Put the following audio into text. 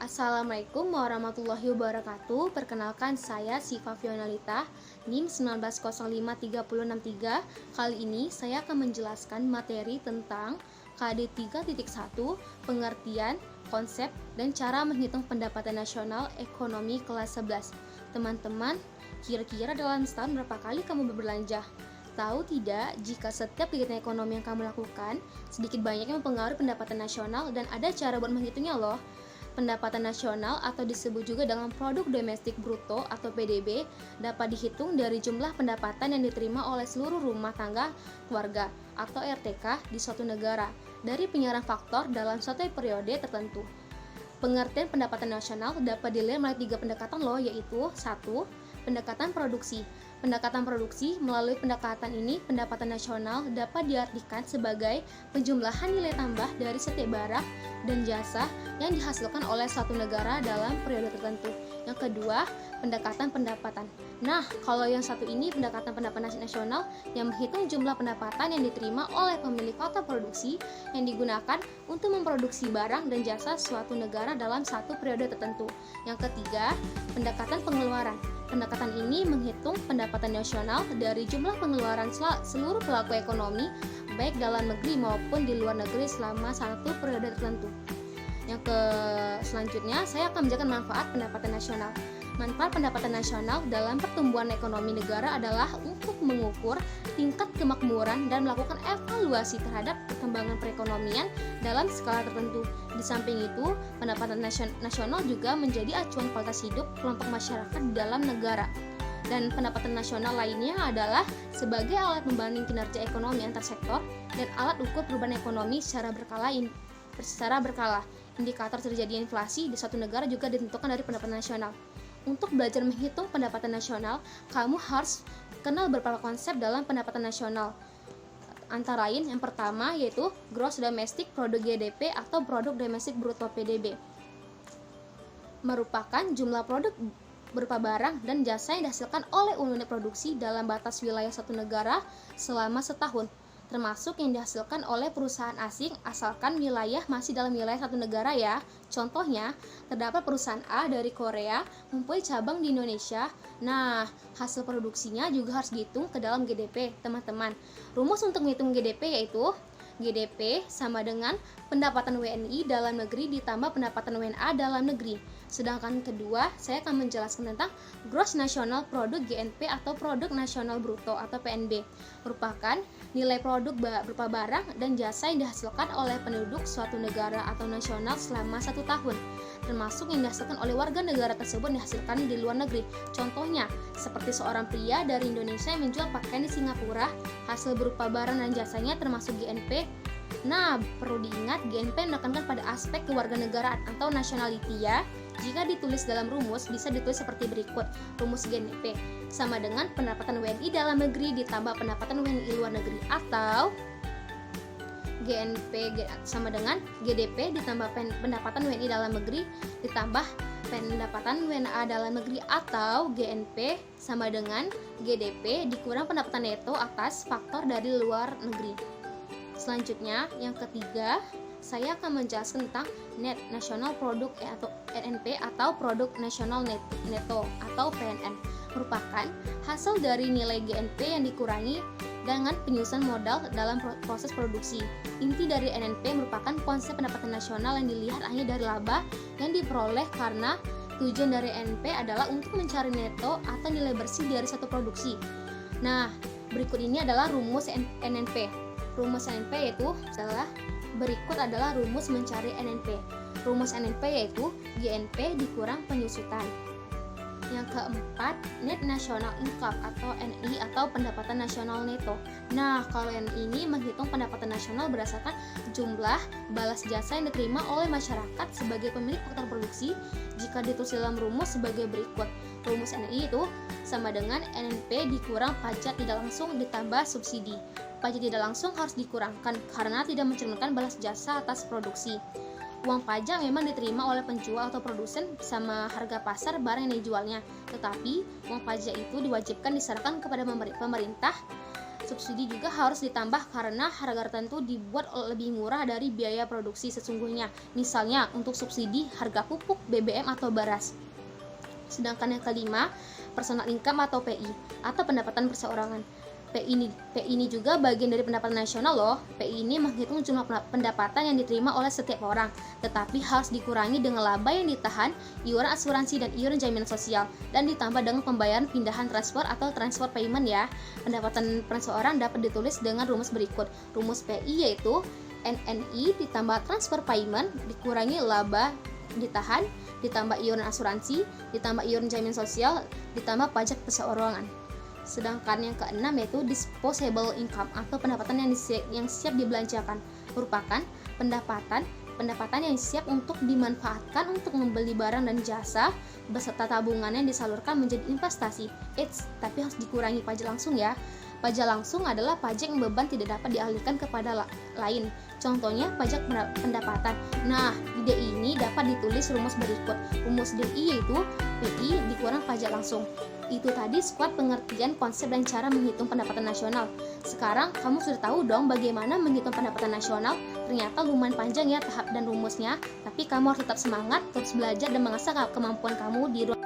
Assalamualaikum warahmatullahi wabarakatuh. Perkenalkan saya Siva Fionalita, NIM 19053063. Kali ini saya akan menjelaskan materi tentang KD 3.1, pengertian, konsep, dan cara menghitung pendapatan nasional ekonomi kelas 11. Teman-teman, kira-kira dalam setahun berapa kali kamu berbelanja? Tahu tidak jika setiap kegiatan ekonomi yang kamu lakukan sedikit banyaknya mempengaruhi pendapatan nasional dan ada cara buat menghitungnya loh. Pendapatan nasional atau disebut juga dengan produk domestik bruto atau PDB dapat dihitung dari jumlah pendapatan yang diterima oleh seluruh rumah tangga keluarga atau RTK di suatu negara dari penyiaran faktor dalam suatu periode tertentu. Pengertian pendapatan nasional dapat dilihat melalui 3 pendekatan loh, yaitu 1. Pendekatan produksi. Pendekatan produksi, melalui pendekatan ini, pendapatan nasional dapat diartikan sebagai penjumlahan nilai tambah dari setiap barang dan jasa yang dihasilkan oleh satu negara dalam periode tertentu. Yang kedua, pendekatan pendapatan. Nah, kalau yang satu ini pendekatan pendapatan nasional yang menghitung jumlah pendapatan yang diterima oleh pemilik kota produksi yang digunakan untuk memproduksi barang dan jasa suatu negara dalam satu periode tertentu. Yang ketiga, pendekatan pengeluaran. Pendekatan ini menghitung pendapatan nasional dari jumlah pengeluaran seluruh pelaku ekonomi, baik dalam negeri maupun di luar negeri selama satu periode tertentu. Selanjutnya, saya akan menjelaskan manfaat pendapatan nasional. Manfaat pendapatan nasional dalam pertumbuhan ekonomi negara adalah untuk mengukur tingkat kemakmuran dan melakukan evaluasi terhadap perkembangan perekonomian dalam skala tertentu. Di samping itu, pendapatan nasional juga menjadi acuan kualitas hidup kelompok masyarakat di dalam negara. Dan pendapatan nasional lainnya adalah sebagai alat membanding kinerja ekonomi antar sektor dan alat ukur perubahan ekonomi secara berkala. Indikator terjadinya inflasi di suatu negara juga ditentukan dari pendapatan nasional. Untuk belajar menghitung pendapatan nasional, kamu harus kenal beberapa konsep dalam pendapatan nasional. Antara lain, yang pertama yaitu Gross Domestic Product GDP atau Produk Domestik Bruto PDB. Merupakan jumlah produk berupa barang dan jasa yang dihasilkan oleh unit produksi dalam batas wilayah satu negara selama setahun, termasuk yang dihasilkan oleh perusahaan asing asalkan wilayah masih dalam wilayah satu negara ya. Contohnya, terdapat perusahaan A dari Korea mempunyai cabang di Indonesia. Nah, hasil produksinya juga harus dihitung ke dalam GDP, teman-teman. Rumus untuk menghitung GDP yaitu GDP sama dengan pendapatan WNI dalam negeri ditambah pendapatan WNA dalam negeri. Sedangkan kedua, saya akan menjelaskan tentang Gross National Product GNP atau Produk Nasional Bruto atau PNB. Merupakan nilai produk berupa barang dan jasa yang dihasilkan oleh penduduk suatu negara atau nasional selama 1 tahun, termasuk yang dihasilkan oleh warga negara tersebut dihasilkan di luar negeri. Contohnya, seperti seorang pria dari Indonesia yang menjual pakaian di Singapura, hasil berupa barang dan jasanya termasuk GNP. Nah, perlu diingat GNP menekankan pada aspek kewarganegaraan atau nationality ya. Jika ditulis dalam rumus, bisa ditulis seperti berikut. Rumus GNP sama dengan pendapatan WNI dalam negeri ditambah pendapatan WNI luar negeri, atau GNP sama dengan GDP ditambah pendapatan WNI dalam negeri ditambah pendapatan WNA dalam negeri, atau GNP sama dengan GDP dikurang pendapatan neto atas faktor dari luar negeri. Selanjutnya, yang ketiga, saya akan menjelaskan tentang Net National Product atau NNP atau Produk Nasional Neto atau PNN. Merupakan hasil dari nilai GNP yang dikurangi dengan penyusunan modal dalam proses produksi. Inti dari NNP merupakan konsep pendapatan nasional yang dilihat hanya dari laba yang diperoleh karena tujuan dari NNP adalah untuk mencari neto atau nilai bersih dari satu produksi. Nah, berikut ini adalah rumus NNP. Rumus NNP yaitu berikut adalah rumus mencari NNP. Rumus NNP yaitu GNP dikurang penyusutan. Yang keempat, Net National Income atau NI atau pendapatan nasional neto. Nah, kalau yang ini menghitung pendapatan nasional berdasarkan jumlah balas jasa yang diterima oleh masyarakat sebagai pemilik faktor produksi jika ditulis dalam rumus sebagai berikut. Rumus NI itu sama dengan NNP dikurang pajak tidak langsung ditambah subsidi. Pajak tidak langsung harus dikurangkan karena tidak mencerminkan balas jasa atas produksi. Uang pajak memang diterima oleh penjual atau produsen sama harga pasar barang yang dijualnya, tetapi uang pajak itu diwajibkan diserahkan kepada pemerintah Subsidi juga harus ditambah karena harga tertentu dibuat lebih murah dari biaya produksi sesungguhnya. Misalnya untuk subsidi harga pupuk, BBM atau beras. Sedangkan yang kelima, personal income atau PI atau pendapatan perseorangan. PI ini juga bagian dari pendapatan nasional loh. PI ini menghitung jumlah pendapatan yang diterima oleh setiap orang, tetapi harus dikurangi dengan laba yang ditahan, iuran asuransi dan iuran jaminan sosial, dan ditambah dengan pembayaran pindahan transfer atau transfer payment ya. Pendapatan perseorang dapat ditulis dengan rumus berikut. Rumus PI yaitu NNI ditambah transfer payment dikurangi laba ditahan, ditambah iuran asuransi, ditambah iuran jaminan sosial, ditambah pajak perseorangan. Sedangkan yang keenam yaitu disposable income atau pendapatan yang siap dibelanjakan, merupakan pendapatan yang siap untuk dimanfaatkan untuk membeli barang dan jasa beserta tabungan yang disalurkan menjadi investasi. Tapi harus dikurangi pajak langsung ya. Pajak langsung adalah pajak yang beban tidak dapat dialihkan kepada lain. Contohnya pajak pendapatan. Nah, di D ini dapat ditulis rumus berikut. Rumus DI yaitu PI dikurang pajak langsung. Itu tadi squad pengertian konsep dan cara menghitung pendapatan nasional. Sekarang kamu sudah tahu dong bagaimana menghitung pendapatan nasional. Ternyata lumayan panjang ya tahap dan rumusnya, tapi kamu harus tetap semangat, terus belajar dan mengasah kemampuan kamu di ruang